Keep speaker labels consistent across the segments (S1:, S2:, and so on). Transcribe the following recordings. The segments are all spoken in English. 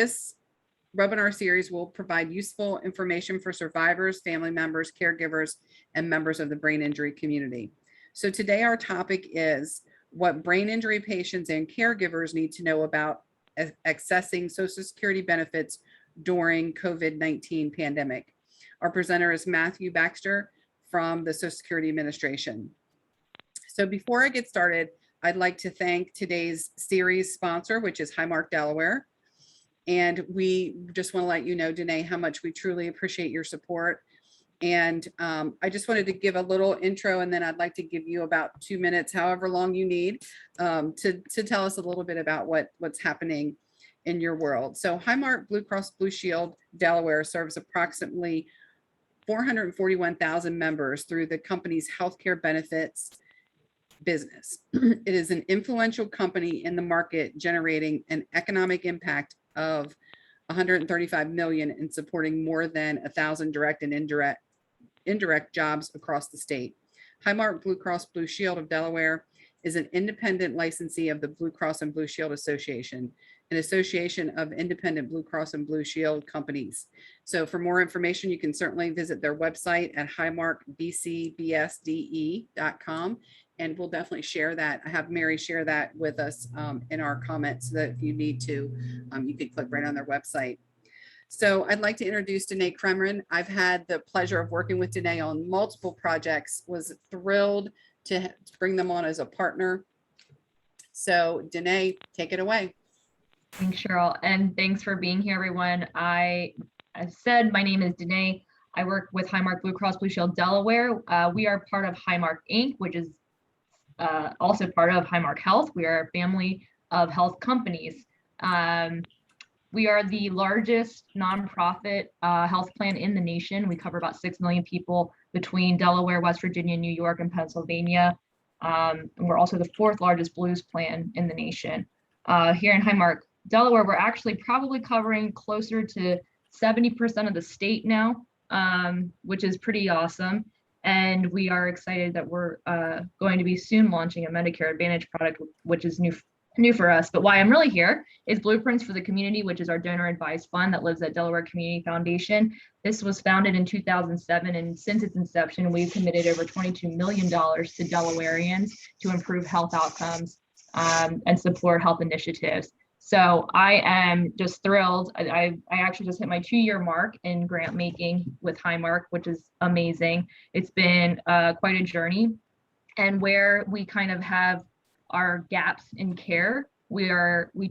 S1: This webinar series will provide useful information for survivors, family members, caregivers, and members of the brain injury community. So today our topic is what brain injury patients and caregivers need to know about accessing Social Security benefits during COVID-19 pandemic. Our presenter is Matthew Baxter from the Social Security Administration. So before I get started, I'd like to thank today's series sponsor, which is Highmark Delaware. And we just want to let you know, Danae, how much we truly appreciate your support. And I just wanted to give a little intro, and then I'd like to give you about 2 minutes, however long you need, to tell us a little bit about what's happening in your world. So Highmark Blue Cross Blue Shield Delaware serves approximately 441,000 members through the company's healthcare benefits business. It is an influential company in the market, generating an economic impact of 135 million in supporting more than 1,000 direct and indirect jobs across the state. Highmark Blue Cross Blue Shield of Delaware is an independent licensee of the Blue Cross and Blue Shield Association, an association of independent Blue Cross and Blue Shield companies. So for more information, you can certainly visit their website at highmarkbcbsde.com. And we'll definitely share that. I have Mary share that with us in our comments, so that if you need to, you can click right on their website. So I'd like to introduce Danae Kremrin. I've had the pleasure of working with Danae on multiple projects, was thrilled to bring them on as a partner. So Danae, take it away.
S2: Thanks, Cheryl, and thanks for being here, everyone. As said, my name is Danae. I work with Highmark Blue Cross Blue Shield Delaware. We are part of Highmark Inc., which is also part of Highmark Health. We are a family of health companies. We are the largest nonprofit health plan in the nation. We cover about 6 million people between Delaware, West Virginia, New York, and Pennsylvania. And we're also the 4th largest Blues plan in the nation. Here in Highmark, Delaware, we're actually probably covering closer to 70% of the state now, which is pretty awesome. And we are excited that we're going to be soon launching a Medicare Advantage product, which is new for us. But why I'm really here is Blueprints for the Community, which is our donor advised fund that lives at Delaware Community Foundation. This was founded in 2007, and since its inception, we've committed over $22 million to Delawareans to improve health outcomes and support health initiatives. So I am just thrilled. I actually just hit my 2-year mark in grant making with Highmark, which is amazing. It's been quite a journey, and where we kind of have our gaps in care, we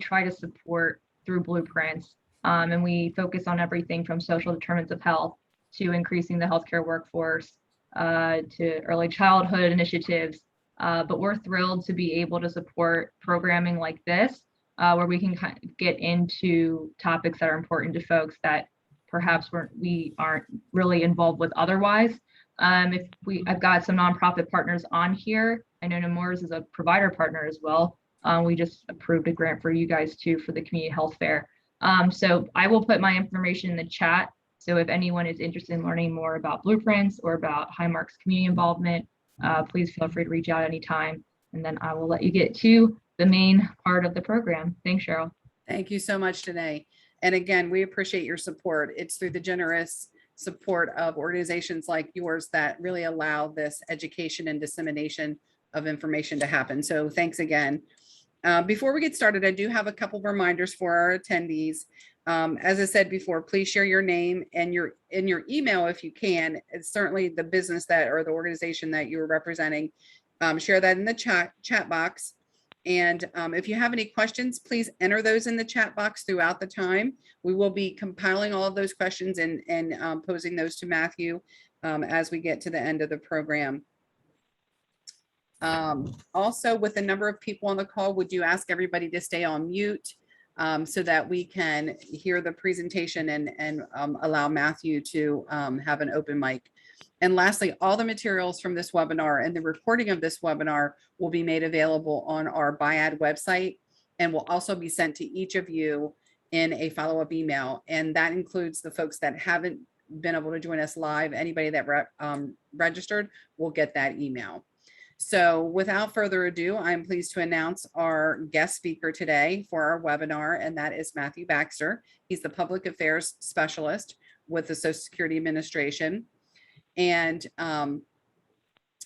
S2: try to support through Blueprints, and we focus on everything from social determinants of health to increasing the healthcare workforce to early childhood initiatives. But we're thrilled to be able to support programming like this, where we can kind of get into topics that are important to folks that perhaps we aren't really involved with otherwise. I've got some nonprofit partners on here. I know Nemours is a provider partner as well. We just approved a grant for you guys too for the community health fair. So I will put my information in the chat. So if anyone is interested in learning more about Blueprints or about Highmark's community involvement, please feel free to reach out anytime. And then I will let you get to the main part of the program. Thanks, Cheryl.
S1: Thank you so much today. And again, we appreciate your support. It's through the generous support of organizations like yours that really allow this education and dissemination of information to happen. So thanks again. Before we get started, I do have a couple of reminders for our attendees. As I said before, please share your name and your email if you can. It's certainly the business that or the organization that you're representing. Share that in the chat box. And if you have any questions, please enter those in the chat box throughout the time. We will be compiling all of those questions and posing those to Matthew as we get to the end of the program. Also, with the number of people on the call, would you ask everybody to stay on mute so that we can hear the presentation and allow Matthew to have an open mic. And lastly, all the materials from this webinar and the recording of this webinar will be made available on our BIADE website and will also be sent to each of you in a follow-up email. And that includes the folks that haven't been able to join us live. Anybody that registered will get that email. So without further ado, I'm pleased to announce our guest speaker today for our webinar, and that is Matthew Baxter. He's the Public Affairs Specialist with the Social Security Administration. And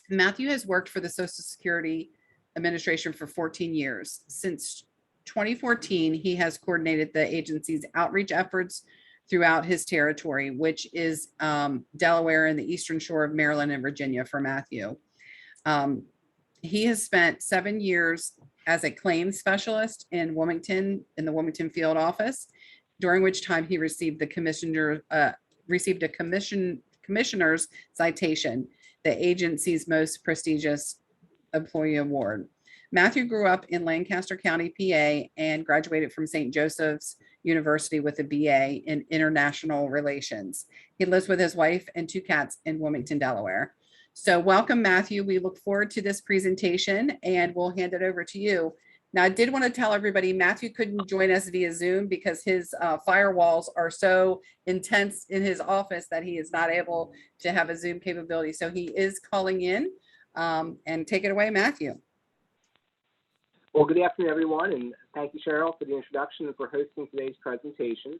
S1: Matthew has worked for the Social Security Administration for 14 years. Since 2014, he has coordinated the agency's outreach efforts throughout his territory, which is Delaware and the Eastern Shore of Maryland and Virginia for Matthew. He has spent 7 years as a claims specialist in Wilmington, in the Wilmington field office, during which time he received a commissioner's citation, the agency's most prestigious employee award. Matthew grew up in Lancaster County, PA, and graduated from St. Joseph's University with a BA in International Relations. He lives with his wife and 2 cats in Wilmington, Delaware. So welcome, Matthew. We look forward to this presentation, and we'll hand it over to you. Now, I did want to tell everybody Matthew couldn't join us via Zoom because his firewalls are so intense in his office that he is not able to have a Zoom capability. So he is calling in, and take it away, Matthew.
S3: Well, good afternoon, everyone, and thank you, Cheryl, for the introduction and for hosting today's presentation.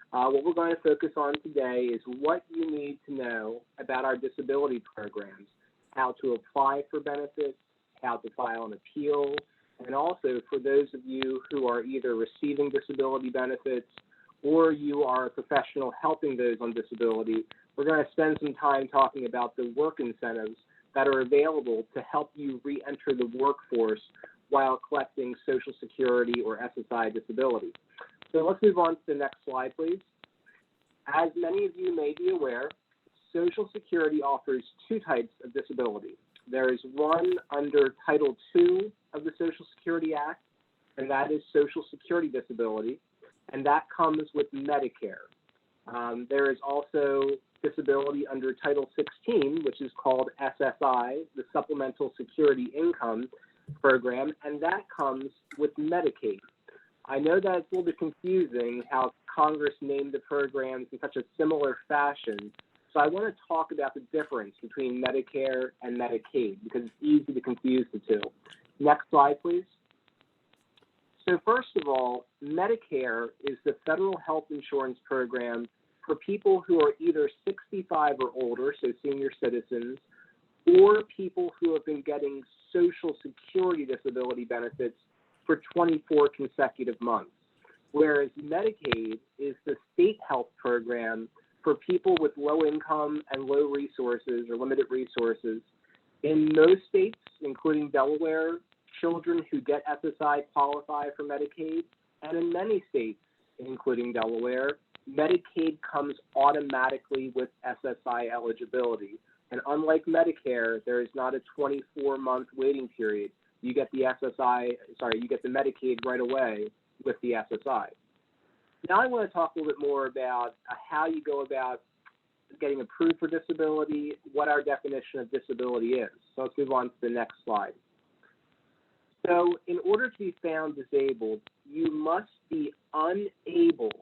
S3: What we're going to focus on today is what you need to know about our disability programs, how to apply for benefits, how to file an appeal, and also for those of you who are either receiving disability benefits or you are a professional helping those on disability, we're going to spend some time talking about the work incentives that are available to help you re-enter the workforce while collecting Social Security or SSI disability. So let's move on to the next slide, please. As many of you may be aware, Social Security offers 2 types of disability. There is one under Title II of the Social Security Act, and that is Social Security disability, and that comes with Medicare. There is also disability under Title 16, which is called SSI, the Supplemental Security Income Program, and that comes with Medicaid. I know that it's a little bit confusing how Congress named the programs in such a similar fashion, so I want to talk about the difference between Medicare and Medicaid because it's easy to confuse the two. Next slide, please. So first of all, Medicare is the federal health insurance program for people who are either 65 or older, so senior citizens, or people who have been getting Social Security disability benefits for 24 consecutive months, whereas Medicaid is the state health program for people with low income and low resources or limited resources. In most states, including Delaware, children who get SSI qualify for Medicaid, and in many states, including Delaware, Medicaid comes automatically with SSI eligibility. And unlike Medicare, there is not a 24-month waiting period. You get the you get the Medicaid right away with the SSI. Now I want to talk a little bit more about how you go about getting approved for disability, what our definition of disability is. So let's move on to the next slide. So in order to be found disabled, you must be unable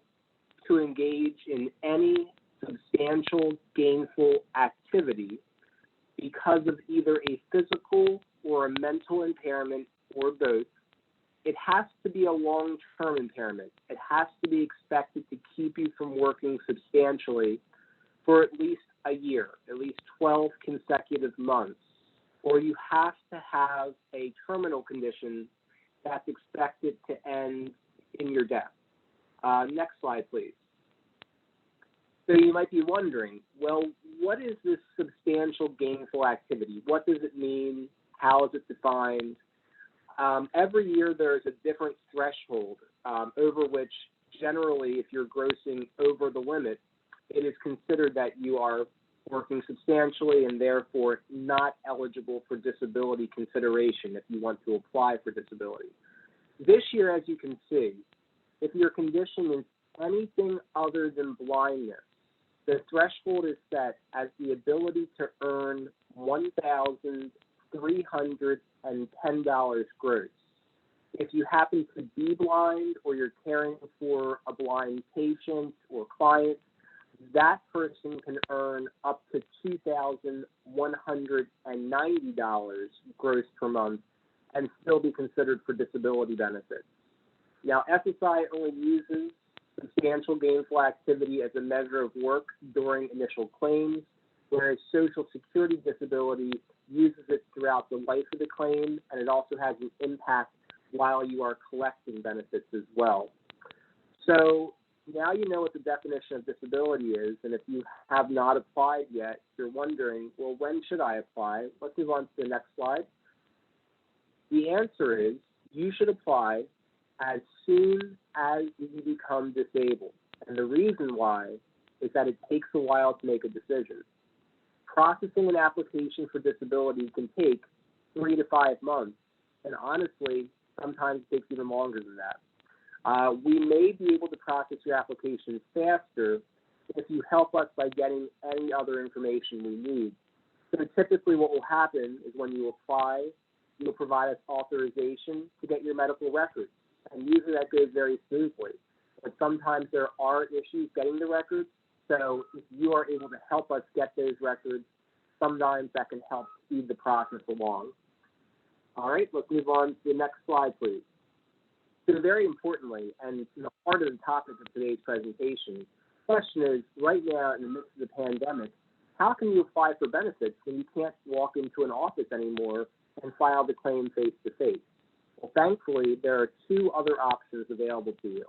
S3: to engage in any substantial gainful activity because of either a physical or a mental impairment or both. It has to be a long-term impairment. It has to be expected to keep you from working substantially for at least a year, at least 12 consecutive months, or you have to have a terminal condition that's expected to end in your death. Next slide, please. So you might be wondering, well, what is this substantial gainful activity? What does it mean? How is it defined? Every year there is a different threshold over which generally if you're grossing over the limit, it is considered that you are working substantially and therefore not eligible for disability consideration if you want to apply for disability. This year, as you can see, if your condition is anything other than blindness, the threshold is set as the ability to earn $1,310 gross. If you happen to be blind or you're caring for a blind patient or client, that person can earn up to $2,190 gross per month and still be considered for disability benefits. Now, SSI only uses substantial gainful activity as a measure of work during initial claims, whereas Social Security disability uses it throughout the life of the claim, and it also has an impact while you are collecting benefits as well. So now you know what the definition of disability is, and if you have not applied yet, you're wondering, well, when should I apply? Let's move on to the next slide. The answer is you should apply as soon as you become disabled. And the reason why is that it takes a while to make a decision. Processing an application for disability can take 3 to 5 months, and honestly, sometimes it takes even longer than that. We may be able to process your application faster if you help us by getting any other information we need. So typically what will happen is when you apply, you'll provide us authorization to get your medical records. And usually that goes very smoothly. But sometimes there are issues getting the records. So if you are able to help us get those records, sometimes that can help speed the process along. All right, let's move on to the next slide, please. So very importantly, and the heart of the topic of today's presentation, the question is, right now in the midst of the pandemic, how can you apply for benefits when you can't walk into an office anymore and file the claim face-to-face? Well, thankfully, there are 2 other options available to you.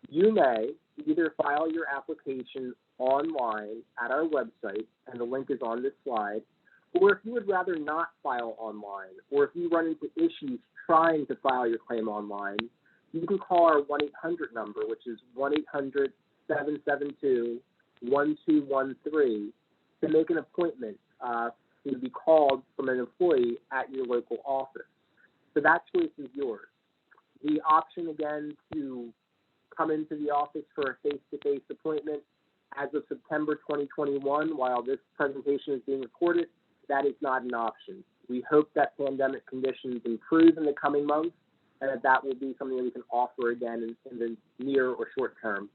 S3: You may either file your application online at our website, and the link is on this slide, or if you would rather not file online, or if you run into issues trying to file your claim online, you can call our 1-800 number, which is 1-800-772-1213, to make an appointment to be called from an employee at your local office. So that choice is yours. The option, again, to come into the office for a face-to-face appointment as of September 2021, while this presentation is being recorded, that is not an option. We hope that pandemic conditions improve in the coming months, and that will be something that we can offer again in the near or short term.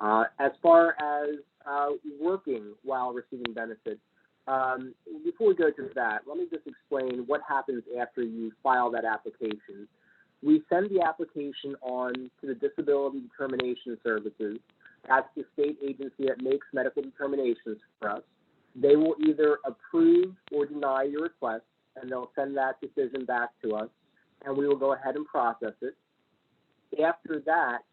S3: As far as working while receiving benefits, before we go to that, let me just explain what happens after you file that application. We send the application on to the Disability Determination Services. That's the state agency that makes medical determinations for us. They will either approve or deny your request, and they'll send that decision back to us, and we will go ahead and process it. After that,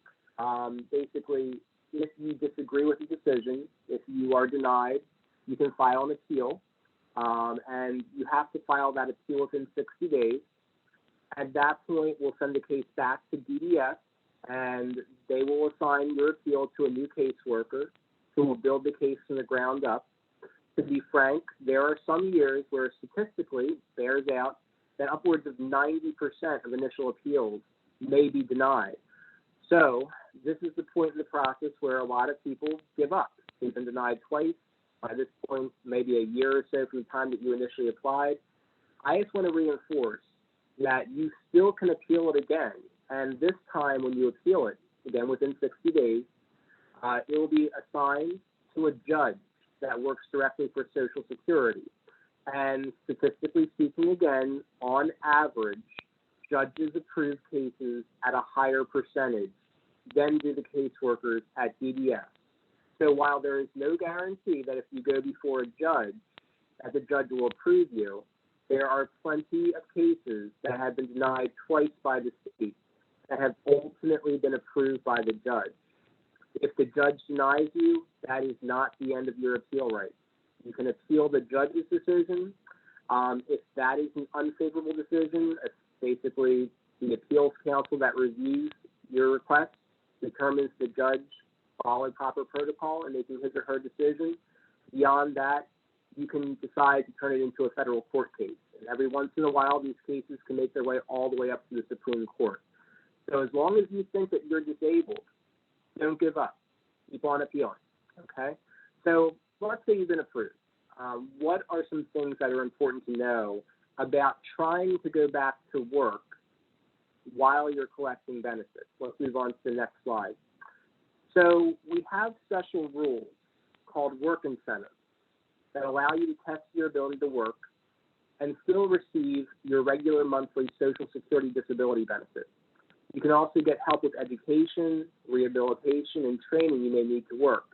S3: basically, if you disagree with the decision, if you are denied, you can file an appeal, and you have to file that appeal within 60 days. At that point, we'll send the case back to DDS, and they will assign your appeal to a new caseworker who will build the case from the ground up. To be frank, there are some years where statistically it bears out that upwards of 90% of initial appeals may be denied. So this is the point in the process where a lot of people give up. They've been denied twice. By this point, maybe a year or so from the time that you initially applied. I just want to reinforce that you still can appeal it again. And this time when you appeal it, again within 60 days, it will be assigned to a judge that works directly for Social Security. And statistically speaking, again, on average, judges approve cases at a higher percentage than do the caseworkers at DDS. So while there is no guarantee that if you go before a judge, that the judge will approve you, there are plenty of cases that have been denied twice by the state that have ultimately been approved by the judge. If the judge denies you, that is not the end of your appeal rights. You can appeal the judge's decision. If that is an unfavorable decision, it's basically the appeals council that reviews your request determines the judge followed proper protocol and making his or her decision. Beyond that, you can decide to turn it into a federal court case. And every once in a while, these cases can make their way all the way up to the Supreme Court. So as long as you think that you're disabled, don't give up. Keep on appealing, okay? So let's say you've been approved. What are some things that are important to know about trying to go back to work while you're collecting benefits? Let's move on to the next slide. So we have special rules called work incentives that allow you to test your ability to work and still receive your regular monthly Social Security disability benefit. You can also get help with education, rehabilitation, and training you may need to work.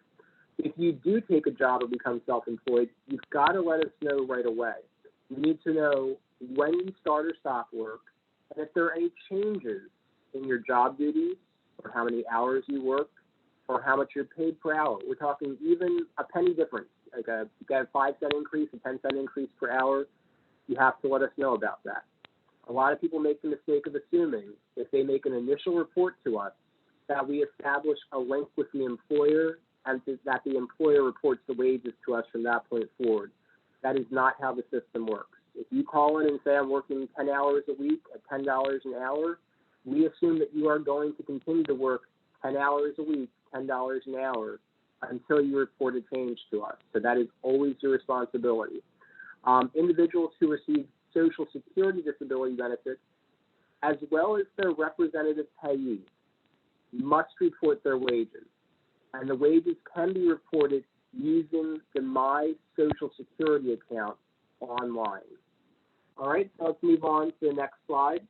S3: If you do take a job or become self-employed, you've got to let us know right away. You need to know when you start or stop work, and if there are any changes in your job duties, or how many hours you work, or how much you're paid per hour. We're talking even a penny difference, like a 5-cent increase, a 10-cent increase per hour. You have to let us know about that. A lot of people make the mistake of assuming if they make an initial report to us that we establish a link with the employer and that the employer reports the wages to us from that point forward. That is not how the system works. If you call in and say I'm working 10 hours a week at $10 an hour, we assume that you are going to continue to work 10 hours a week, $10 an hour, until you report a change to us. So that is always your responsibility. Individuals who receive Social Security disability benefits, as well as their representative payees, must report their wages. And the wages can be reported using the My Social Security account online. All right, so let's move on to the next slide.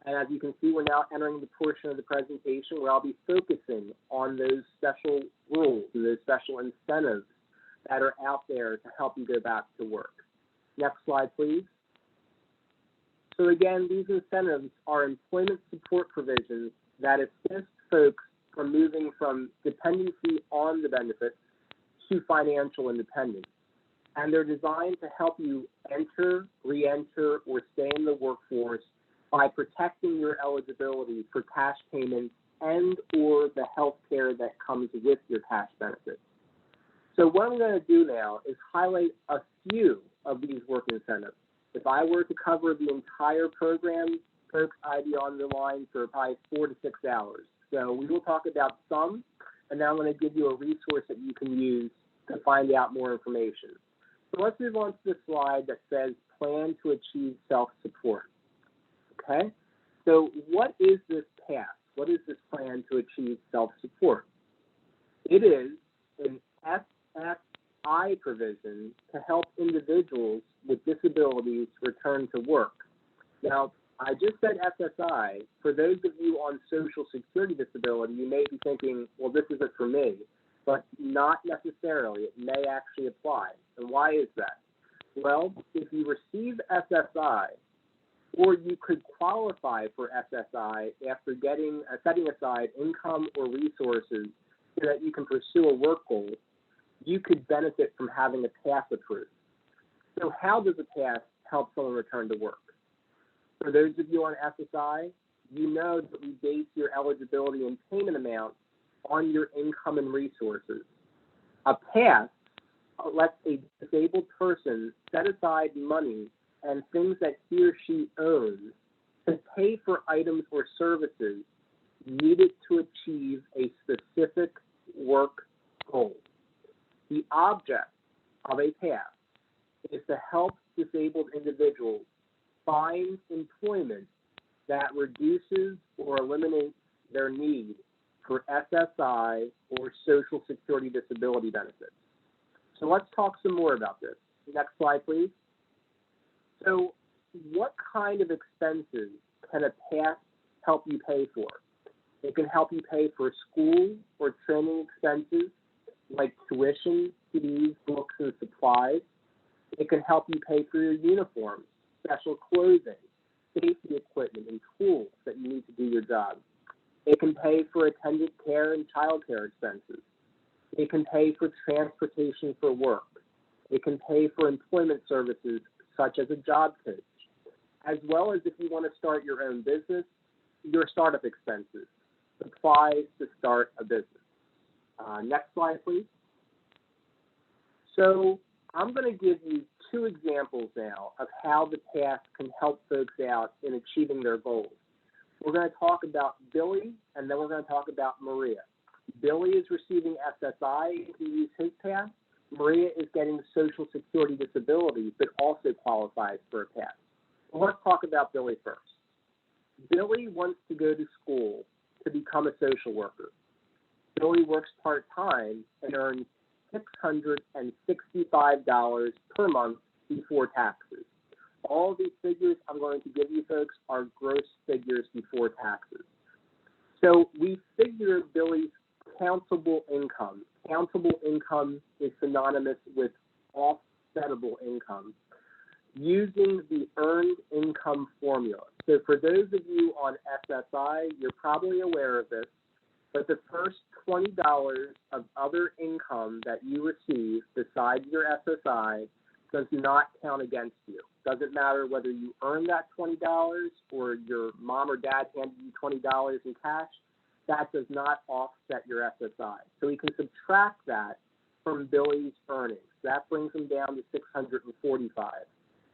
S3: And as you can see, we're now entering the portion of the presentation where I'll be focusing on those special rules and those special incentives that are out there to help you go back to work. Next slide, please. So again, these incentives are employment support provisions that assist folks from moving from dependency on the benefits to financial independence. And they're designed to help you enter, re-enter, or stay in the workforce by protecting your eligibility for cash payments and or the health care that comes with your cash benefits. So what I'm going to do now is highlight a few of these work incentives. If I were to cover the entire program, folks, I'd be on the line for probably 4 to 6 hours. So we will talk about some, and now I'm going to give you a resource that you can use to find out more information. So let's move on to the slide that says plan to achieve self-support. Okay, so what is this path? What is this plan to achieve self-support? It is an SSI provision to help individuals with disabilities return to work. Now, I just said SSI. For those of you on Social Security disability, you may be thinking, well, this isn't for me, but not necessarily. It may actually apply. And why is that? Well, if you receive SSI, or you could qualify for SSI after setting aside income or resources so that you can pursue a work goal, you could benefit from having a path approved. So how does a path help someone return to work? For those of you on SSI, you know that we base your eligibility and payment amount on your income and resources. A path lets a disabled person set aside money and things that he or she owns to pay for items or services needed to achieve a specific work goal. The object of a path is to help disabled individuals find employment that reduces or eliminates their need for SSI or Social Security disability benefits. So let's talk some more about this. Next slide, please. So what kind of expenses can a path help you pay for? It can help you pay for school or training expenses like tuition, fees, books, and supplies. It can help you pay for your uniforms, special clothing, safety equipment, and tools that you need to do your job. It can pay for attendant care and child care expenses. It can pay for transportation for work. It can pay for employment services such as a job coach, as well as if you want to start your own business, your startup expenses, supplies to start a business. Next slide, please. So I'm going to give you 2 examples now of how the path can help folks out in achieving their goals. We're going to talk about Billy, and then we're going to talk about Maria. Billy is receiving SSI to use his path. Maria is getting Social Security disability, but also qualifies for a path. Well, let's talk about Billy first. Billy wants to go to school to become a social worker. Billy works part-time and earns $665 per month before taxes. All these figures I'm going to give you folks are gross figures before taxes. So we figure Billy's countable income. Countable income is synonymous with offsettable income using the earned income formula. So for those of you on SSI, you're probably aware of this, but the first $20 of other income that you receive besides your SSI does not count against you. Doesn't matter whether you earn that $20 or your mom or dad handed you $20 in cash, that does not offset your SSI. So we can subtract that from Billy's earnings. That brings him down to $645.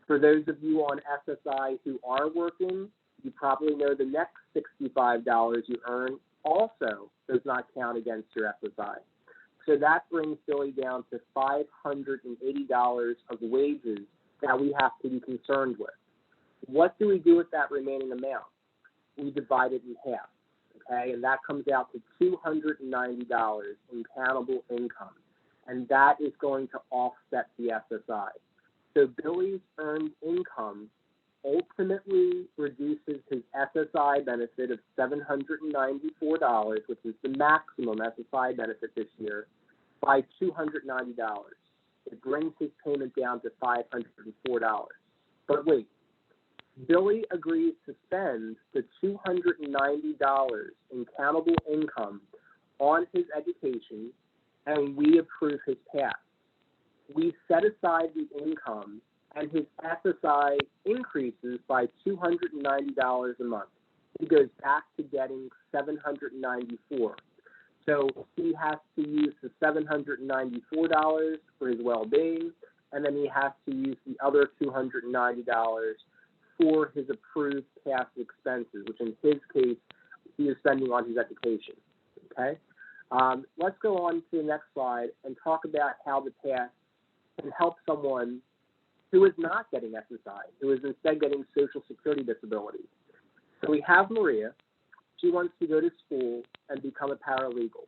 S3: For those of you on SSI who are working, you probably know the next $65 you earn also does not count against your SSI. So that brings Billy down to $580 of wages that we have to be concerned with. What do we do with that remaining amount? We divide it in half, okay? And that comes out to $290 in countable income. And that is going to offset the SSI. So Billy's earned income ultimately reduces his SSI benefit of $794, which is the maximum SSI benefit this year, by $290. It brings his payment down to $504. But wait, Billy agrees to spend the $290 in countable income on his education, and we approve his pass. We set aside the income, and his SSI increases by $290 a month. He goes back to getting $794. So he has to use the $794 for his well-being, and then he has to use the other $290 for his approved past expenses, which in his case, he is spending on his education, okay? Let's go on to the next slide and talk about how the pass can help someone who is not getting SSI, who is instead getting Social Security disability. So we have Maria. She wants to go to school and become a paralegal.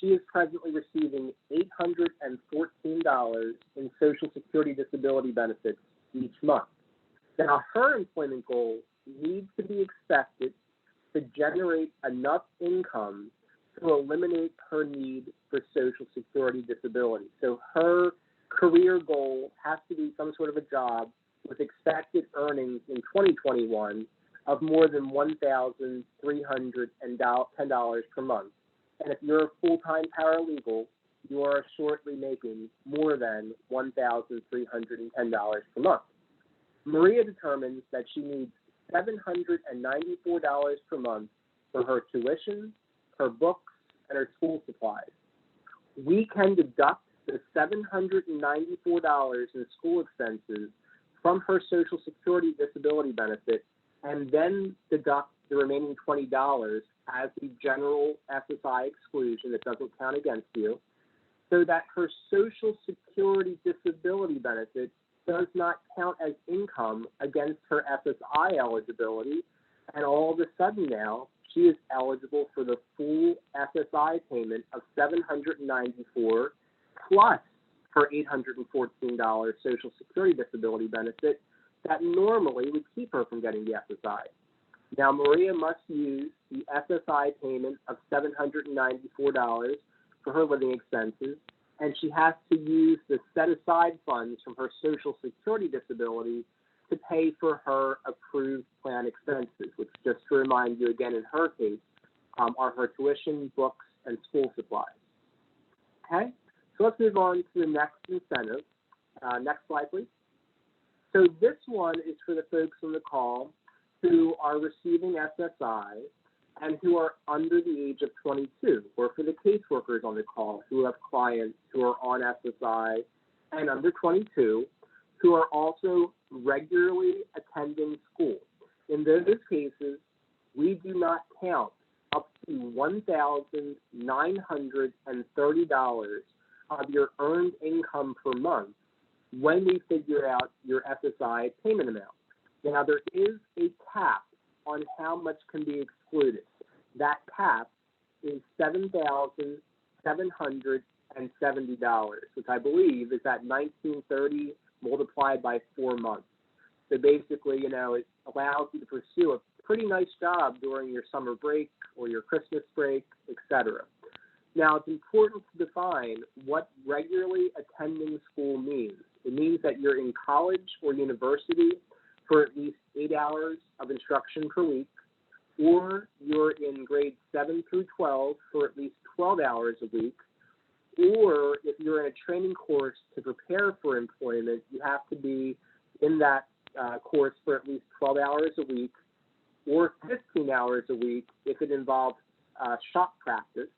S3: She is presently receiving $814 in Social Security disability benefits each month. Now, her employment goal needs to be expected to generate enough income to eliminate her need for Social Security disability. So her career goal has to be some sort of a job with expected earnings in 2021 of more than $1,310 per month. And if you're a full-time paralegal, you are shortly making more than $1,310 per month. Maria determines that she needs $794 per month for her tuition, her books, and her school supplies. We can deduct the $794 in school expenses from her Social Security disability benefit and then deduct the remaining $20 as the general SSI exclusion that doesn't count against you, so that her Social Security disability benefit does not count as income against her SSI eligibility, and all of a sudden now she is eligible for the full SSI payment of $794 plus her $814 Social Security disability benefit that normally would keep her from getting the SSI. Now, Maria must use the SSI payment of $794 for her living expenses, and she has to use the set-aside funds from her Social Security disability to pay for her approved plan expenses, which, just to remind you again, in her case, are her tuition, books, and school supplies. Okay, so let's move on to the next incentive. Next slide, please. So this one is for the folks on the call who are receiving SSI and who are under the age of 22, or for the caseworkers on the call who have clients who are on SSI and under 22, who are also regularly attending school. In those cases, we do not count up to $1,930 of your earned income per month when we figure out your SSI payment amount. Now, there is a cap on how much can be excluded. That cap is $7,780. which I believe is at $19.30 multiplied by 4 months. So basically, it allows you to pursue a pretty nice job during your summer break or your Christmas break, etc. Now, it's important to define what regularly attending school means. It means that you're in college or university for at least 8 hours of instruction per week, or you're in grades 7 through 12 for at least 12 hours a week, or if you're in a training course to prepare for employment, you have to be in that course for at least 12 hours a week, or 15 hours a week if it involves shop practice,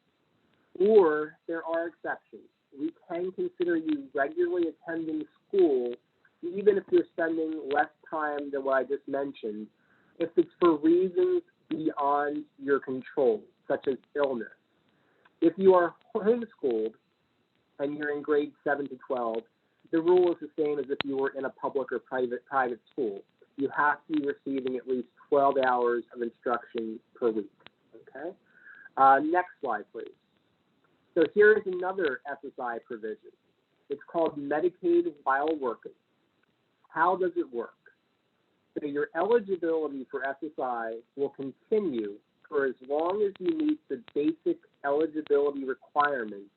S3: or there are exceptions. We can consider you regularly attending school even if you're spending less time than what I just mentioned, if it's for reasons beyond your control, such as illness. If you are homeschooled and you're in grades 7 to 12, the rule is the same as if you were in a public or private school. You have to be receiving at least 12 hours of instruction per week. Okay? Next slide, please. So here is another SSI provision. It's called Medicaid while working. How does it work? So your eligibility for SSI will continue for as long as you meet the basic eligibility requirements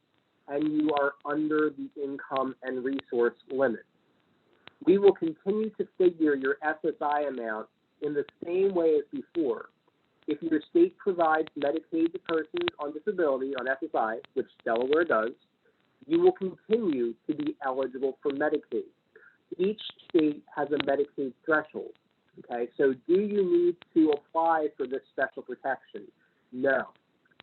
S3: and you are under the income and resource limit. We will continue to figure your SSI amount in the same way as before. If your state provides Medicaid to persons on disability on SSI, which Delaware does, you will continue to be eligible for Medicaid. Each state has a Medicaid threshold. Okay, so do you need to apply for this special protection? No,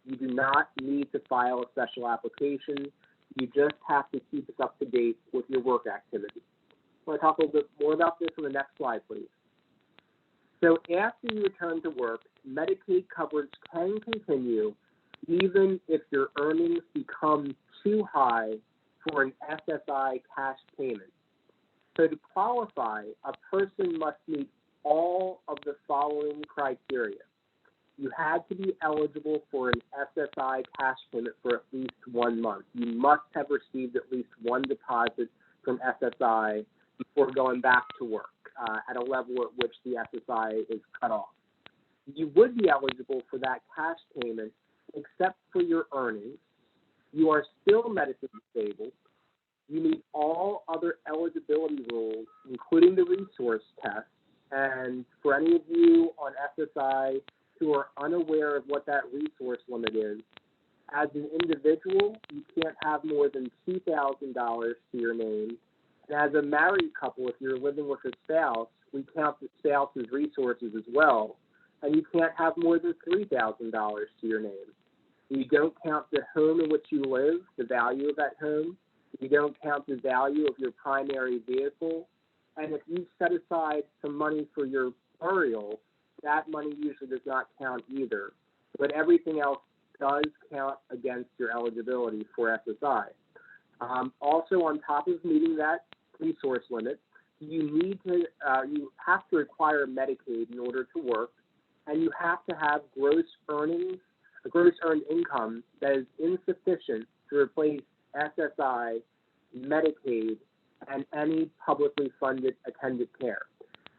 S3: you do not need to file a special application. You just have to keep us up to date with your work activity. I want to talk a little bit more about this on the next slide, please. So after you return to work, Medicaid coverage can continue even if your earnings become too high for an SSI cash payment. So to qualify, a person must meet all of the following criteria. You had to be eligible for an SSI cash payment for at least 1 month. You must have received at least one deposit from SSI before going back to work at a level at which the SSI is cut off. You would be eligible for that cash payment except for your earnings. You are still medically disabled. You meet all other eligibility rules, including the resource test. And for any of you on SSI who are unaware of what that resource limit is, as an individual, you can't have more than $2,000 to your name. And as a married couple, if you're living with a spouse, we count the spouse's resources as well. And you can't have more than $3,000 to your name. You don't count the home in which you live, the value of that home. You don't count the value of your primary vehicle. And if you set aside some money for your burial, that money usually does not count either. But everything else does count against your eligibility for SSI. Also, on top of meeting that resource limit, you have to require Medicaid in order to work, and you have to have gross earned income that is insufficient to replace SSI, Medicaid, and any publicly funded attendant care.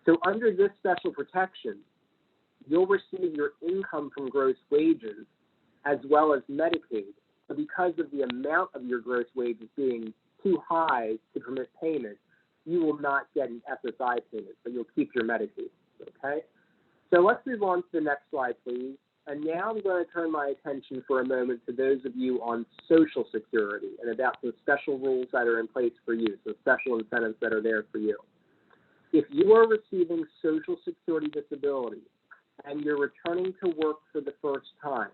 S3: So under this special protection, you'll receive your income from gross wages as well as Medicaid. But because of the amount of your gross wages being too high to permit payment, you will not get an SSI payment, but you'll keep your Medicaid, okay? So let's move on to the next slide, please. And now I'm going to turn my attention for a moment to those of you on Social Security and about some special rules that are in place for you, so special incentives that are there for you. If you are receiving Social Security disability and you're returning to work for the first time,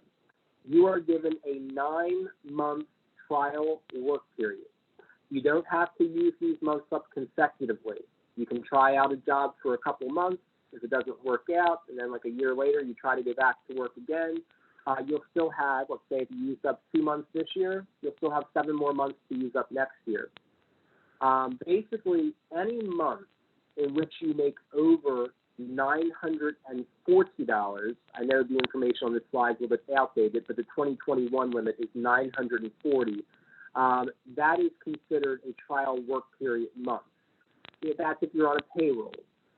S3: you are given a 9-month trial work period. You don't have to use these months up consecutively. You can try out a job for a couple months. If it doesn't work out, and then like a year later, you try to go back to work again, you'll still have, let's say if you used up 2 months this year, you'll still have 7 more months to use up next year. Basically, any month in which you make over $940, I know the information on this slide is a little bit outdated, but the 2021 limit is $940. that is considered a trial work period month. That's if you're on a payroll.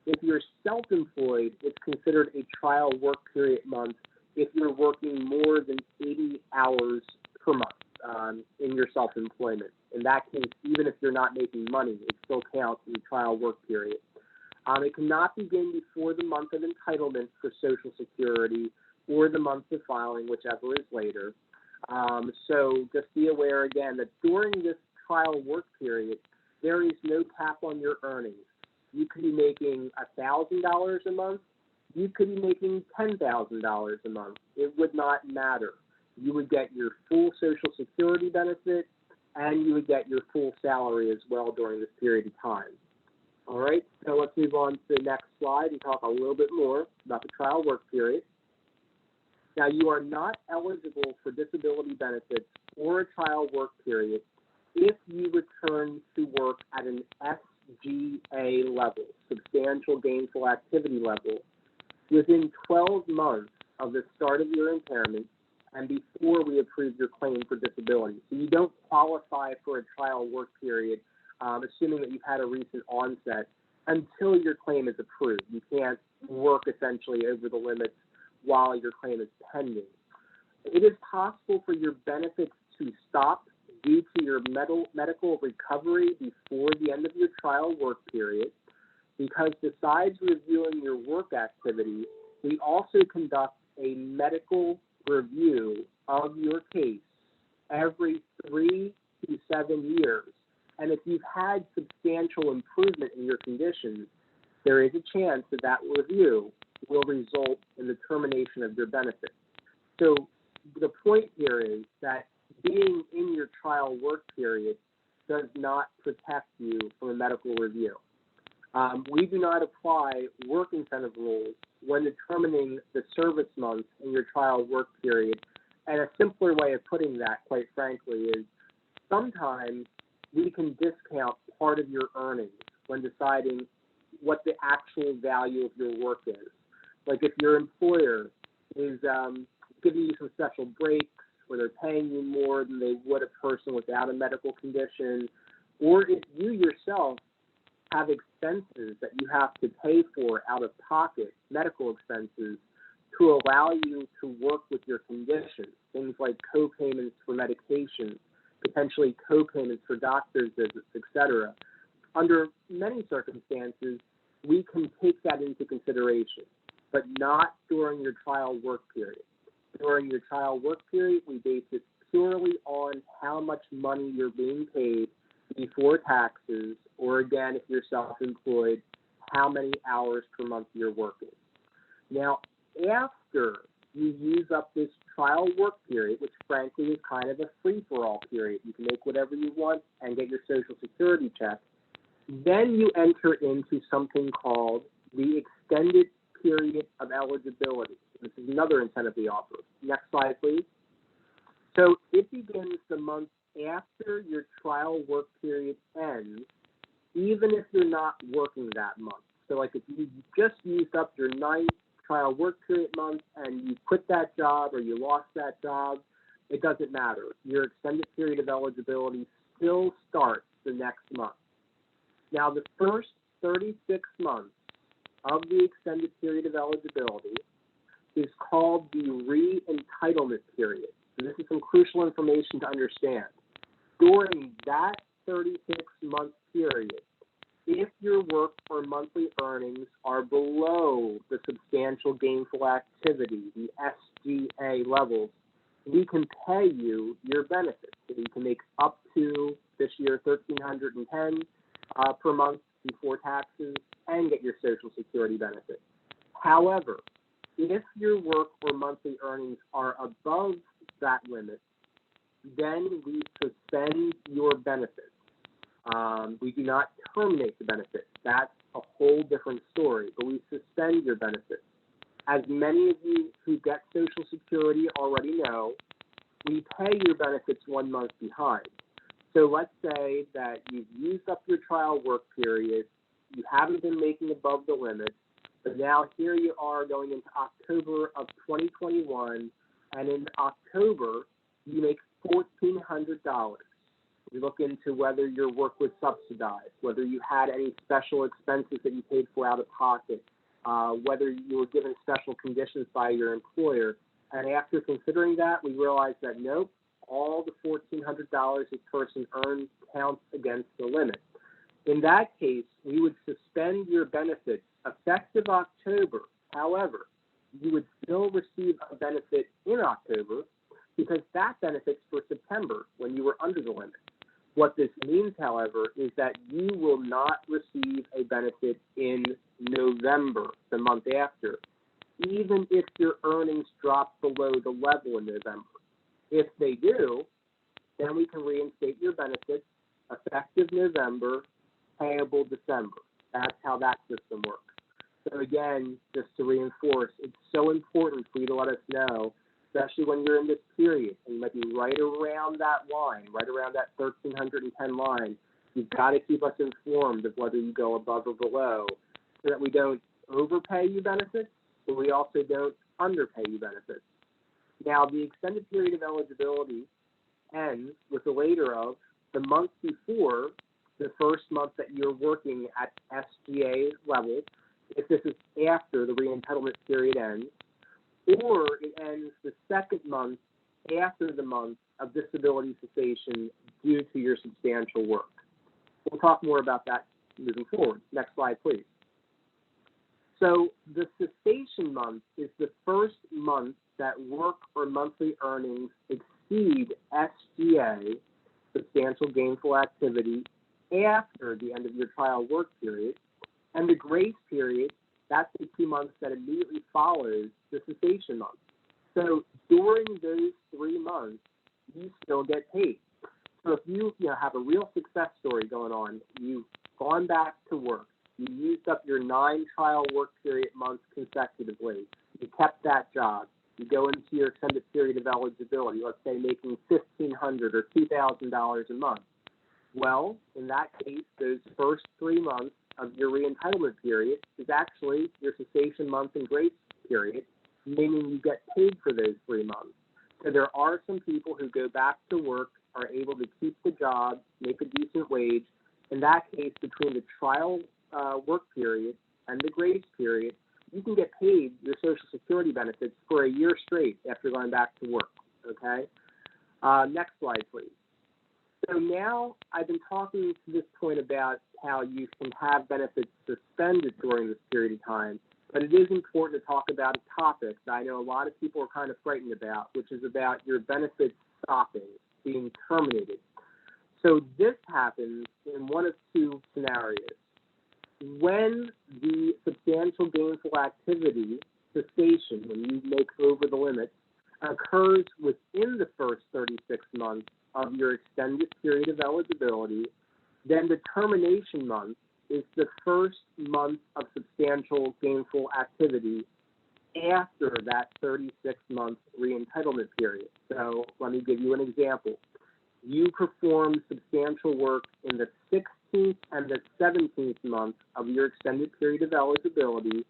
S3: If you're self-employed, it's considered a trial work period month if you're working more than 80 hours per month in your self-employment. In that case, even if you're not making money, it still counts as a trial work period. It cannot begin before the month of entitlement for Social Security or the month of filing, whichever is later. So just be aware again that during this trial work period, there is no cap on your earnings. You could be making $1,000 a month. You could be making $10,000 a month. It would not matter. You would get your full Social Security benefit, and you would get your full salary as well during this period of time. All right, so let's move on to the next slide and talk a little bit more about the trial work period. Now, you are not eligible for disability benefits or a trial work period if you return to work at an SGA level, substantial gainful activity level, within 12 months of the start of your impairment and before we approve your claim for disability. So you don't qualify for a trial work period, assuming that you've had a recent onset, until your claim is approved. You can't work essentially over the limits while your claim is pending. It is possible for your benefits to stop due to your medical recovery before the end of your trial work period, because besides reviewing your work activity, we also conduct a medical review of your case every 3 to 7 years. And if you've had substantial improvement in your conditions, there is a chance that that review will result in the termination of your benefit. So the point here is that being in your trial work period does not protect you from a medical review. We do not apply work incentive rules when determining the service months in your trial work period. And a simpler way of putting that, quite frankly, is sometimes we can discount part of your earnings when deciding what the actual value of your work is. Like if your employer is giving you some special breaks where they're paying you more than they would a person without a medical condition, or if you yourself have expenses that you have to pay for out of pocket, medical expenses, to allow you to work with your condition, things like co-payments for medication, potentially co-payments for doctor's visits, etc. Under many circumstances, we can take that into consideration, but not during your trial work period. During your trial work period, we base it purely on how much money you're being paid before taxes, or again, if you're self-employed, how many hours per month you're working. Now, after you use up this trial work period, which frankly is kind of a free-for-all period, you can make whatever you want and get your Social Security check, then you enter into something called the Extended Period of Eligibility. This is another incentive we offer. Next slide, please. So it begins the month after your trial work period ends, even if you're not working that month. So like if you just used up your 9th trial work period month and you quit that job or you lost that job, it doesn't matter. Your extended period of eligibility still starts the next month. Now, the first 36 months of the extended period of eligibility is called the Re-Entitlement Period. And this is some crucial information to understand. During that 36-month period, if your work or monthly earnings are below the substantial gainful activity, the SGA levels, we can pay you your benefits. So you can make up to, this year, $1,310 per month before taxes and get your Social Security benefit. However, if your work or monthly earnings are above that limit, then we suspend your benefits. We do not terminate the benefit. That's a whole different story, but we suspend your benefits. As many of you who get Social Security already know, we pay your benefits 1 month behind. So let's say that you've used up your trial work period, you haven't been making above the limit, but now here you are going into October of 2021, and in October, you make $1,400. We look into whether your work was subsidized, whether you had any special expenses that you paid for out of pocket, whether you were given special conditions by your employer. And after considering that, we realized that nope, all the $1,400 this person earned counts against the limit. In that case, we would suspend your benefits effective October. However, you would still receive a benefit in October because that benefit's for September when you were under the limit. What this means, however, is that you will not receive a benefit in November, the month after, even if your earnings drop below the level in November. If they do, then we can reinstate your benefits effective November, payable December. That's how that system works. So again, just to reinforce, it's so important for you to let us know, especially when you're in this period, and you might be right around that line, right around that 1,310 line. You've got to keep us informed of whether you go above or below so that we don't overpay you benefits, but we also don't underpay you benefits. Now, the extended period of eligibility ends with the later of the month before the first month that you're working at SGA level, if this is after the re-entitlement period ends, or it ends the second month after the month of disability cessation due to your substantial work. We'll talk more about that moving forward. Next slide, please. So the cessation month is the first month that work or monthly earnings exceed SGA, substantial gainful activity, after the end of your trial work period. And the grace period, that's the 2 months that immediately follows the cessation month. So during those 3 months, you still get paid. So if you have a real success story going on, you've gone back to work, you used up your 9 trial work period months consecutively, you kept that job, you go into your extended period of eligibility, let's say making $1,500 or $2,000 a month. Well, in that case, those first 3 months of your re-entitlement period is actually your cessation month and grace period, meaning you get paid for those 3 months. So there are some people who go back to work, are able to keep the job, make a decent wage. In that case, between the trial work period and the grace period, you can get paid your Social Security benefits for a year straight after going back to work, okay? Next slide, please. So now I've been talking to this point about how you can have benefits suspended during this period of time, but it is important to talk about a topic that I know a lot of people are kind of frightened about, which is about your benefits stopping, being terminated. So this happens in one of 2 scenarios. When the substantial gainful activity cessation, when you make over the limit, occurs within the first 36 months of your extended period of eligibility, then the termination month is the first month of substantial gainful activity after that 36-month re-entitlement period. So let me give you an example. You performed substantial work in the 16th and the 17th month of your extended period of eligibility,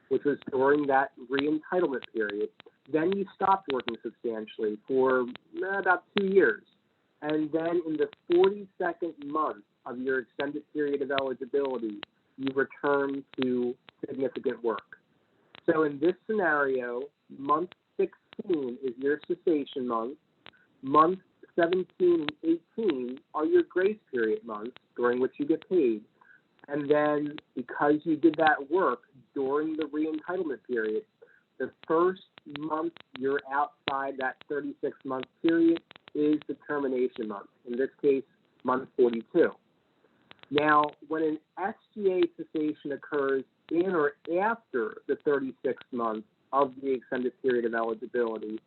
S3: which was during that re-entitlement period. Then you stopped working substantially for about 2 years. And then in the 42nd month of your extended period of eligibility, you return to significant work. So in this scenario, month 16 is your cessation month. Month 17 and 18 are your grace period months during which you get paid. And then because you did that work during the re-entitlement period, the first month you're outside that 36-month period is the termination month, in this case, month 42. Now, when an SGA cessation occurs in or after the 36th month of the extended period of eligibility,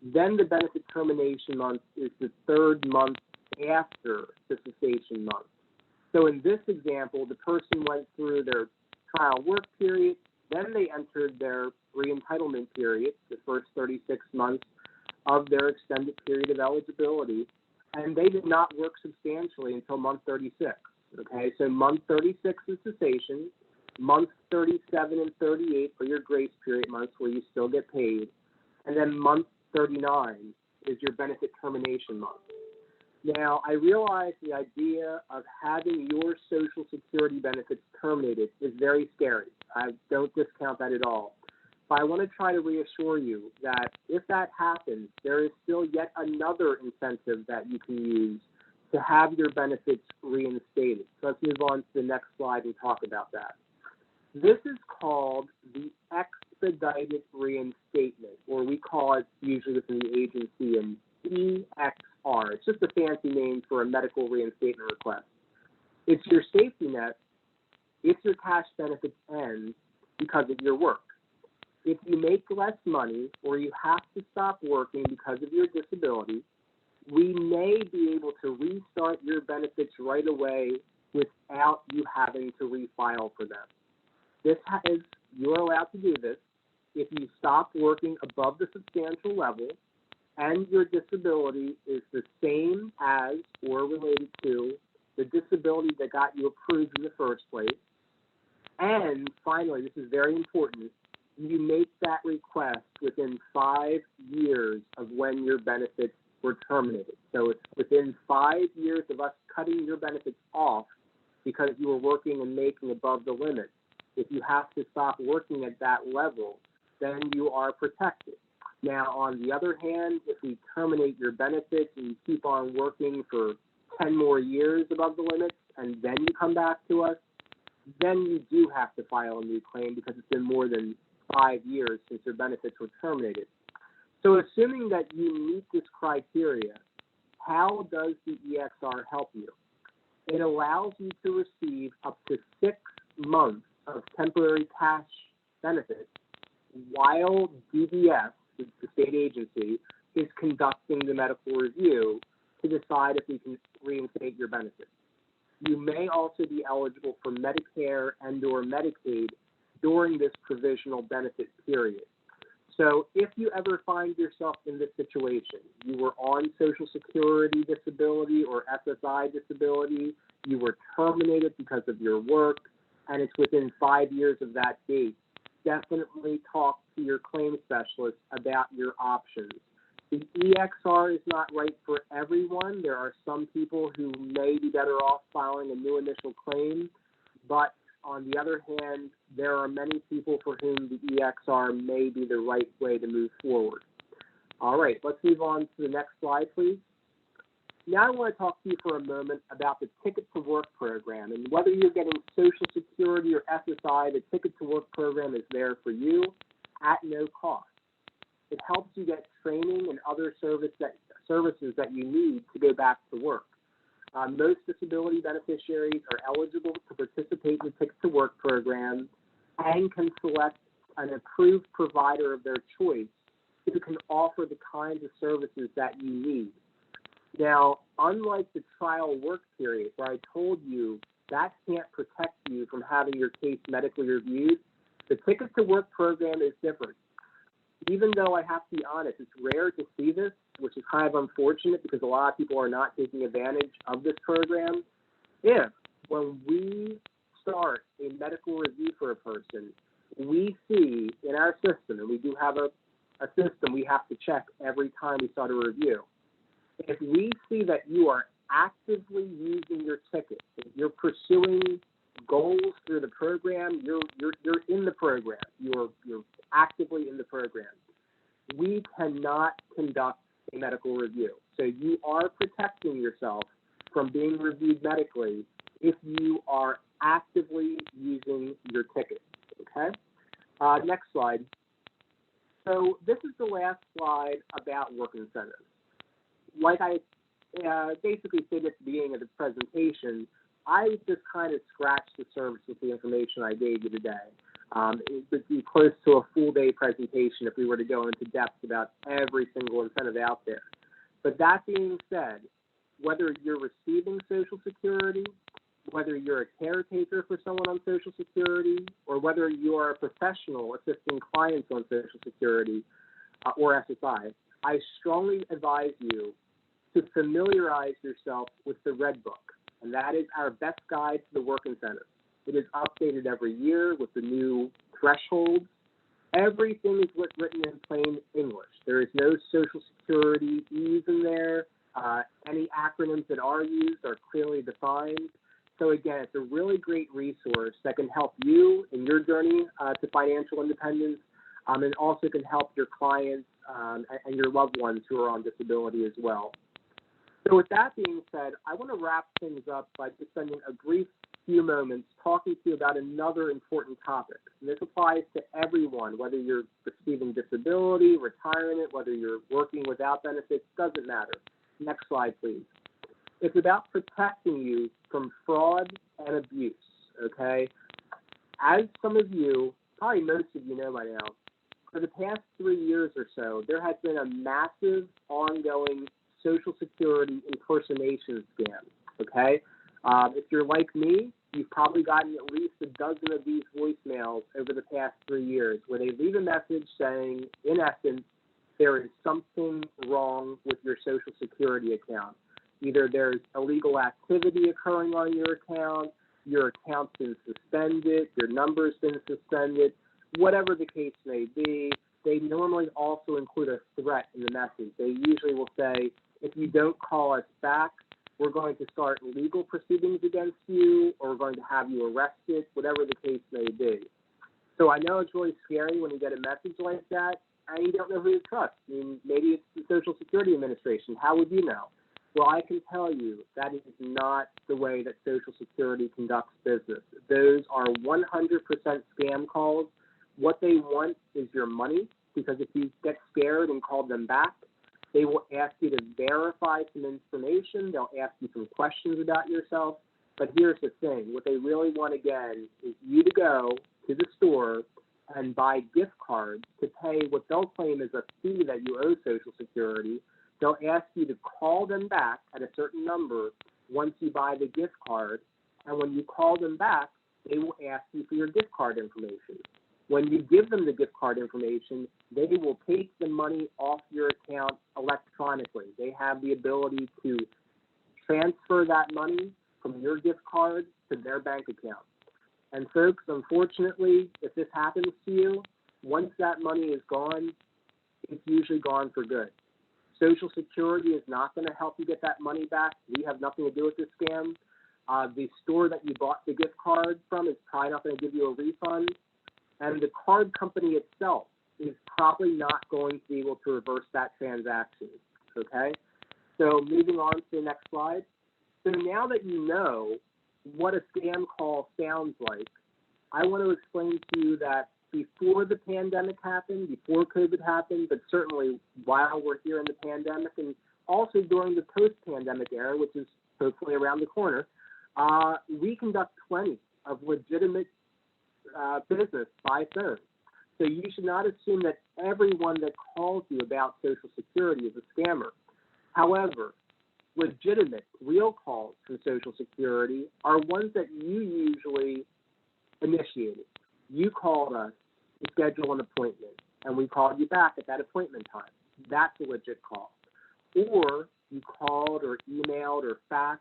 S3: then the benefit termination month is the 3rd month after the cessation month. So in this example, the person went through their trial work period, then they entered their re-entitlement period, the first 36 months of their extended period of eligibility, and they did not work substantially until month 36. Okay, so month 36 is cessation, month 37 and 38 are your grace period months where you still get paid, and then month 39 is your benefit termination month. Now, I realize the idea of having your Social Security benefits terminated is very scary. I don't discount that at all. But I want to try to reassure you that if that happens, there is still yet another incentive that you can use to have your benefits reinstated. So let's move on to the next slide and talk about that. This is called the Expedited Reinstatement, or we call it usually within the agency an EXR. It's just a fancy name for a medical reinstatement request. It's your safety net if your cash benefits end because of your work. If you make less money or you have to stop working because of your disability, we may be able to restart your benefits right away without you having to refile for them. You're allowed to do this if you stop working above the substantial level and your disability is the same as or related to the disability that got you approved in the first place. And finally, this is very important, you make that request within 5 years of when your benefits were terminated. So it's within 5 years of us cutting your benefits off because you were working and making above the limit. If you have to stop working at that level, then you are protected. Now, on the other hand, if we terminate your benefits and you keep on working for 10 more years above the limits and then you come back to us, then you do have to file a new claim because it's been more than 5 years since your benefits were terminated. So assuming that you meet this criteria, how does the EXR help you? It allows you to receive up to 6 months of temporary cash benefits while DBS, the state agency, is conducting the medical review to decide if we can reinstate your benefits. You may also be eligible for Medicare and or Medicaid during this provisional benefit period. So if you ever find yourself in this situation, you were on Social Security disability or SSI disability, you were terminated because of your work, and it's within 5 years of that date, definitely talk to your claim specialist about your options. The EXR is not right for everyone. There are some people who may be better off filing a new initial claim, but on the other hand, there are many people for whom the EXR may be the right way to move forward. All right, let's move on to the next slide, please. Now I want to talk to you for a moment about the Ticket to Work program, and whether you're getting Social Security or SSI, the Ticket to Work program is there for you at no cost. It helps you get training and other services that you need to go back to work. Most disability beneficiaries are eligible to participate in the Ticket to Work program and can select an approved provider of their choice who can offer the kinds of services that you need. Now, unlike the trial work period where I told you that can't protect you from having your case medically reviewed, the Ticket to Work program is different. Even though I have to be honest, it's rare to see this, which is kind of unfortunate because a lot of people are not taking advantage of this program. If, when we start a medical review for a person, we see in our system, and we do have a system we have to check every time we start a review, if we see that you are actively using your ticket, if you're pursuing goals through the program, you're in the program, you're actively in the program, we cannot conduct a medical review. So you are protecting yourself from being reviewed medically if you are actively using your ticket, okay? Next slide. So this is the last slide about work incentives. Like I basically said at the beginning of the presentation, I just kind of scratched the surface with the information I gave you today. It would be close to a full day presentation if we were to go into depth about every single incentive out there. But that being said, whether you're receiving Social Security, whether you're a caretaker for someone on Social Security, or whether you are a professional assisting clients on Social Security or SSI, I strongly advise you to familiarize yourself with the Red Book, and that is our best guide to the work incentive. It is updated every year with the new thresholds. Everything is written in plain English. There is no Social Security ease in there. Any acronyms that are used are clearly defined. So again, it's a really great resource that can help you in your journey to financial independence, and also can help your clients and your loved ones who are on disability as well. So with that being said, I want to wrap things up by just spending a brief few moments talking to you about another important topic. And this applies to everyone, whether you're receiving disability, retirement, whether you're working without benefits, doesn't matter. Next slide, please. It's about protecting you from fraud and abuse, okay? As some of you, probably most of you know by now, for the past 3 years or so, there has been a massive ongoing Social Security impersonation scam, okay? If you're like me, you've probably gotten at least a dozen of these voicemails over the past 3 years where they leave a message saying, in essence, there is something wrong with your Social Security account. Either there's illegal activity occurring on your account's been suspended, your number's been suspended, whatever the case may be. They normally also include a threat in the message. They usually will say, if you don't call us back, we're going to start legal proceedings against you, or we're going to have you arrested, whatever the case may be. So I know it's really scary when you get a message like that, and you don't know who to trust. I mean, maybe it's the Social Security Administration. How would you know? Well, I can tell you that is not the way that Social Security conducts business. Those are 100% scam calls. What they want is your money, because if you get scared and call them back, they will ask you to verify some information. They'll ask you some questions about yourself. But here's the thing. What they really want, again, is you to go to the store and buy gift cards to pay what they'll claim is a fee that you owe Social Security. They'll ask you to call them back at a certain number once you buy the gift card. And when you call them back, they will ask you for your gift card information. When you give them the gift card information, they will take the money off your account electronically. They have the ability to transfer that money from your gift card to their bank account. And folks, unfortunately, if this happens to you, once that money is gone, it's usually gone for good. Social Security is not going to help you get that money back. We have nothing to do with this scam. The store that you bought the gift card from is probably not going to give you a refund. And the card company itself is probably not going to be able to reverse that transaction, okay? So moving on to the next slide. So now that you know what a scam call sounds like, I want to explain to you that before the pandemic happened, before COVID happened, but certainly while we're here in the pandemic, and also during the post-pandemic era, which is hopefully around the corner, we conduct plenty of legitimate business by phone. So you should not assume that everyone that calls you about Social Security is a scammer. However, legitimate, real calls from Social Security are ones that you usually initiated. You called us to schedule an appointment, and we called you back at that appointment time. That's a legit call. Or you called or emailed or faxed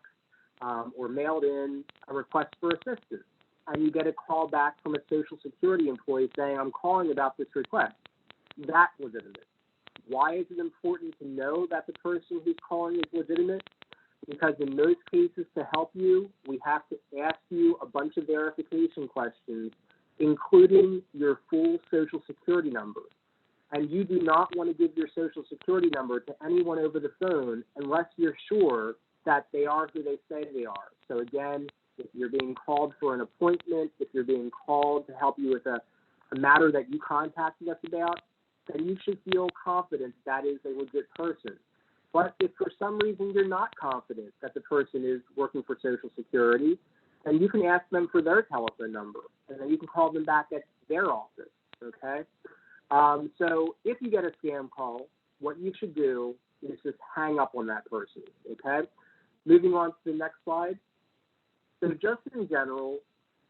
S3: or mailed in a request for assistance, and you get a call back from a Social Security employee saying, I'm calling about this request. That's legitimate. Why is it important to know that the person who's calling is legitimate? Because in most cases, to help you, we have to ask you a bunch of verification questions, including your full Social Security number. And you do not want to give your Social Security number to anyone over the phone unless you're sure that they are who they say they are. So again, if you're being called for an appointment, if you're being called to help you with a matter that you contacted us about, then you should feel confident that is a legit person. But if for some reason you're not confident that the person is working for Social Security, then you can ask them for their telephone number, and then you can call them back at their office, okay? So if you get a scam call, what you should do is just hang up on that person, okay? Moving on to the next slide. So just in general,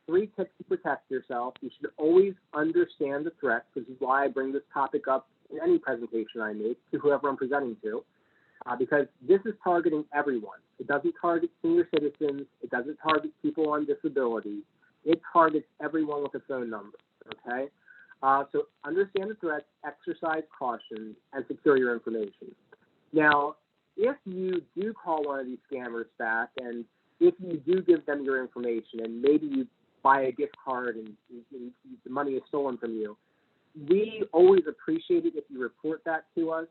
S3: 3 tips to protect yourself. You should always understand the threat, which is why I bring this topic up in any presentation I make to whoever I'm presenting to, because this is targeting everyone. It doesn't target senior citizens. It doesn't target people on disability. It targets everyone with a phone number, okay? So understand the threat, exercise caution, and secure your information. Now, if you do call one of these scammers back, and if you do give them your information, and maybe you buy a gift card and the money is stolen from you, we always appreciate it if you report that to us.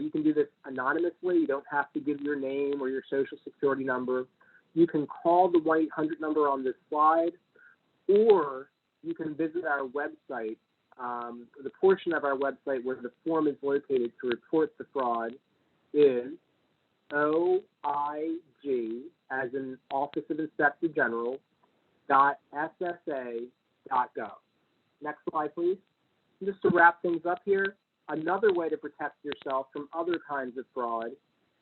S3: You can do this anonymously. You don't have to give your name or your social security number. You can call the 1-800 number on this slide, or you can visit our website. The portion of our website where the form is located to report the fraud is OIG, as in Office of Inspector General, .ssa.gov. Next slide, please. Just to wrap things up here, another way to protect yourself from other kinds of fraud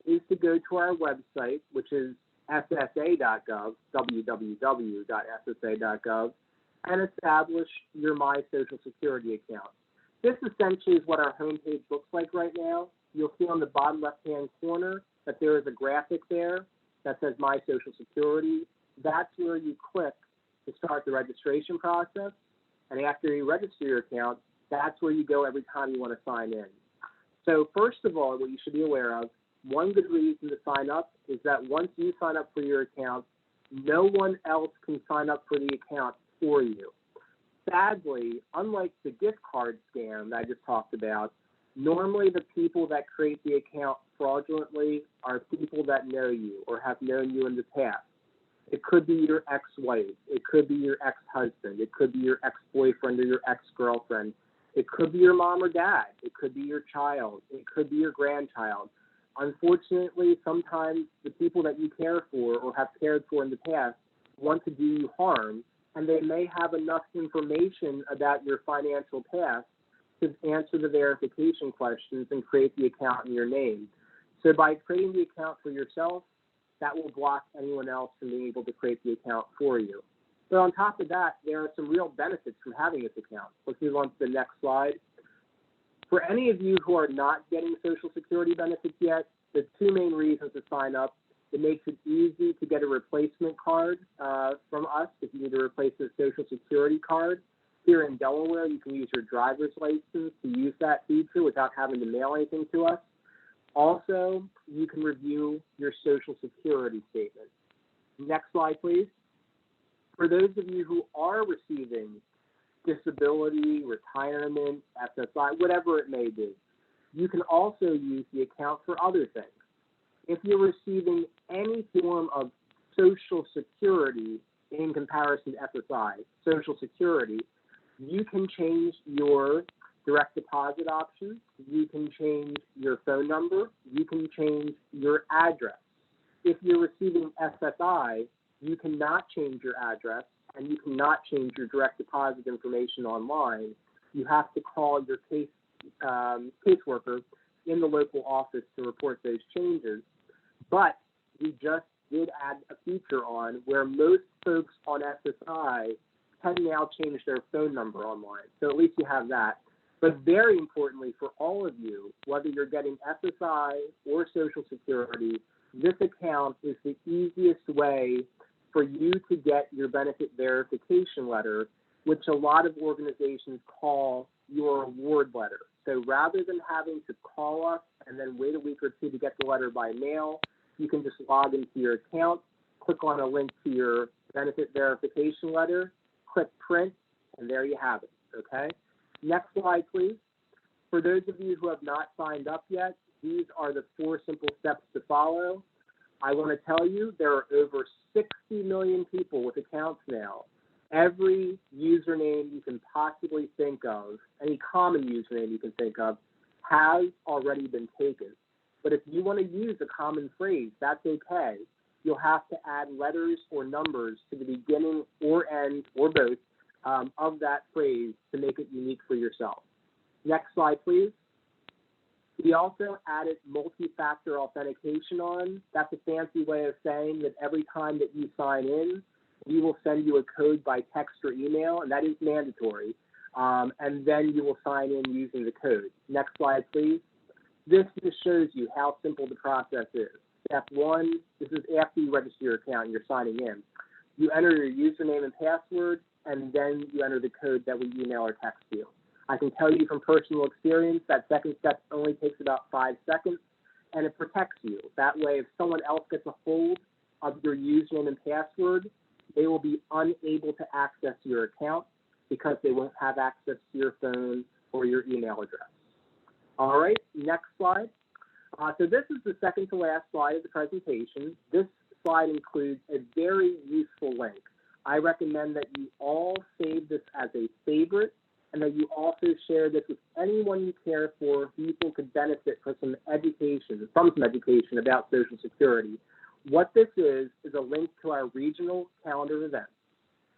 S3: is to go to our website, which is SSA.gov, www.ssa.gov, and establish your My Social Security account. This essentially is what our homepage looks like right now. You'll see on the bottom left-hand corner that there is a graphic there that says My Social Security. That's where you click to start the registration process. And after you register your account, that's where you go every time you want to sign in. So first of all, what you should be aware of, one good reason to sign up is that once you sign up for your account, no one else can sign up for the account for you. Sadly, unlike the gift card scam that I just talked about, normally the people that create the account fraudulently are people that know you or have known you in the past. It could be your ex-wife. It could be your ex-husband. It could be your ex-boyfriend or your ex-girlfriend. It could be your mom or dad. It could be your child. It could be your grandchild. Unfortunately, sometimes the people that you care for or have cared for in the past want to do you harm, and they may have enough information about your financial past to answer the verification questions and create the account in your name. So by creating the account for yourself, that will block anyone else from being able to create the account for you. But on top of that, there are some real benefits from having this account. Let's move on to the next slide. For any of you who are not getting Social Security benefits yet, the two main reasons to sign up: it makes it easy to get a replacement card from us if you need to replace a Social Security card. Here in Delaware, you can use your driver's license to use that feature without having to mail anything to us. Also, you can review your Social Security statement. Next slide, please. For those of you who are receiving disability, retirement, SSI, whatever it may be, you can also use the account for other things. If you're receiving any form of Social Security in comparison to SSI, Social Security, you can change your direct deposit options, you can change your phone number, you can change your address. If you're receiving SSI, you cannot change your address and you cannot change your direct deposit information online. You have to call your caseworker in the local office to report those changes. But we just did add a feature on where most folks on SSI can now change their phone number online. So at least you have that. But very importantly for all of you, whether you're getting SSI or Social Security, this account is the easiest way for you to get your benefit verification letter, which a lot of organizations call your award letter. So rather than having to call us and then wait a week or two to get the letter by mail, you can just log into your account, click on a link to your benefit verification letter, click print, and there you have it, okay? Next slide, please. For those of you who have not signed up yet, these are the 4 simple steps to follow. I want to tell you there are over 60 million people with accounts now. Every username you can possibly think of, any common username you can think of, has already been taken. But if you want to use a common phrase, that's okay. You'll have to add letters or numbers to the beginning or end, or both, of that phrase to make it unique for yourself. Next slide, please. We also added multi-factor authentication on. That's a fancy way of saying that every time that you sign in, we will send you a code by text or email, and that is mandatory. And then you will sign in using the code. Next slide, please. This just shows you how simple the process is. Step 1, this is after you register your account and you're signing in. You enter your username and password, and then you enter the code that we email or text you. I can tell you from personal experience that second step only takes about 5 seconds. and it protects you. That way, if someone else gets a hold of your username and password, they will be unable to access your account because they won't have access to your phone or your email address. All right, next slide. So this is the second to last slide of the presentation. This slide includes a very useful link. I recommend that you all save this as a favorite and that you also share this with anyone you care for who you think could benefit from some education about Social Security. What this is a link to our regional calendar events.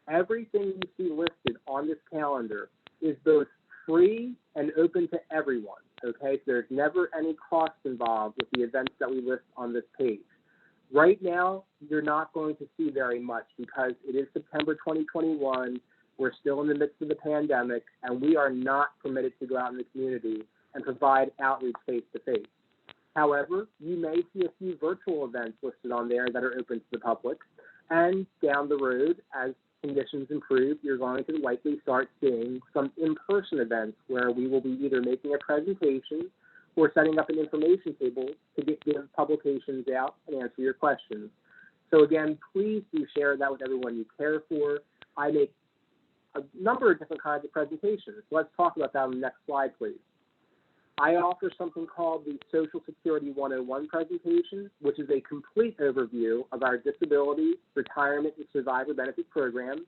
S3: Everything you see listed on this calendar is both free and open to everyone, okay? So there's never any cost involved with the events that we list on this page. Right now, you're not going to see very much because it is September 2021. We're still in the midst of the pandemic, and we are not permitted to go out in the community and provide outreach face-to-face. However, you may see a few virtual events listed on there that are open to the public, and down the road, as conditions improve, you're going to likely start seeing some in-person events where we will be either making a presentation or setting up an information table to give publications out and answer your questions. So again, please do share that with everyone you care for. I make a number of different kinds of presentations. Let's talk about that on the next slide, please. I offer something called the Social Security 101 presentation, which is a complete overview of our disability, retirement, and survivor benefit program.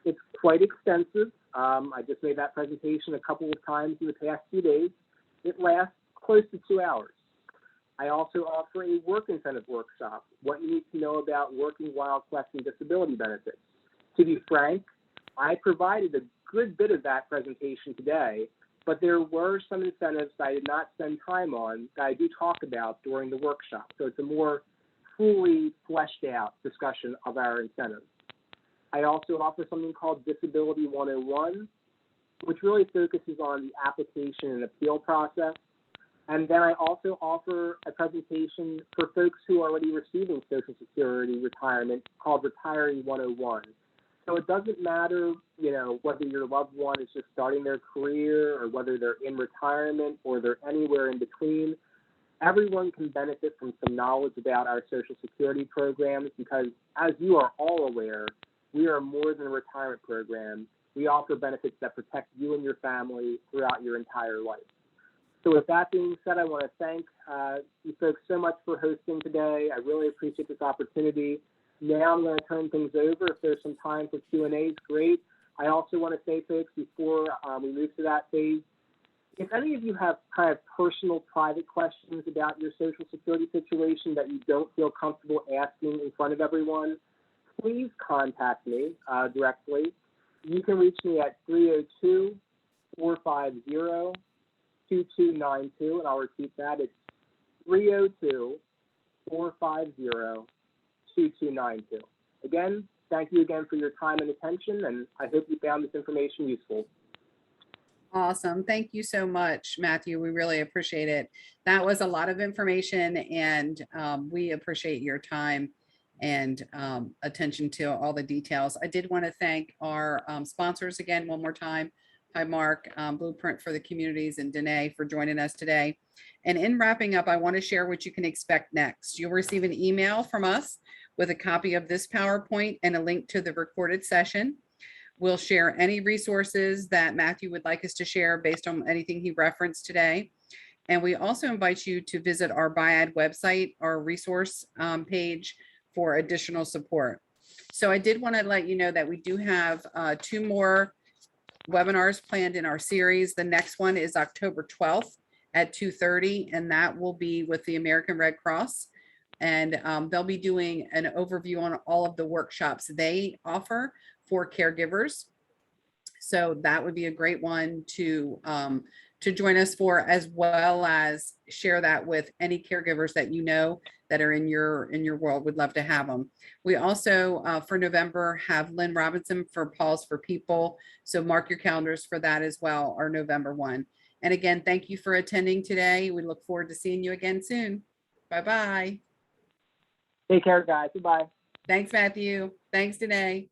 S3: It's quite extensive. I just made that presentation a couple of times in the past few days. It lasts close to 2 hours. I also offer a work incentive workshop, what you need to know about working while collecting disability benefits. To be frank, I provided a good bit of that presentation today, but there were some incentives that I did not spend time on that I do talk about during the workshop. So it's a more fully fleshed out discussion of our incentives. I also offer something called Disability 101, which really focuses on the application and appeal process. And then I also offer a presentation for folks who are already receiving Social Security retirement called Retiree 101. So it doesn't matter, whether your loved one is just starting their career or whether they're in retirement or they're anywhere in between. Everyone can benefit from some knowledge about our Social Security programs because, as you are all aware, we are more than a retirement program. We offer benefits that protect you and your family throughout your entire life. So with that being said, I want to thank you folks so much for hosting today. I really appreciate this opportunity. Now I'm going to turn things over. If there's some time for Q&A, great. I also want to say, folks, before we move to that phase, if any of you have kind of personal, private questions about your Social Security situation that you don't feel comfortable asking in front of everyone, please contact me directly. You can reach me at 302-450-2292, and I'll repeat that. It's 302-450-2292. Again, thank you again for your time and attention, and I hope you found this information useful.
S1: Awesome. Thank you so much, Matthew. We really appreciate it. That was a lot of information, and we appreciate your time and attention to all the details. I did want to thank our sponsors again one more time. Hi, Mark, Blueprint for the Communities, and Danae for joining us today. And in wrapping up, I want to share what you can expect next. You'll receive an email from us with a copy of this PowerPoint and a link to the recorded session. We'll share any resources that Matthew would like us to share based on anything he referenced today. And we also invite you to visit our BIADE website, our resource page for additional support. So I did want to let you know that we do have 2 more webinars planned in our series. The next one is October 12th at 2:30, and that will be with the American Red Cross. And they'll be doing an overview on all of the workshops they offer for caregivers. So that would be a great one to join us for, as well as share that with any caregivers that you know that are in your world. Would love to have them. We also for November have Lynn Robinson for Pause for People. So mark your calendars for that as well, our November one. And again, thank you for attending today. We look forward to seeing you again soon. Bye-bye.
S3: Take care, guys. Goodbye.
S1: Thanks, Matthew. Thanks, Danae.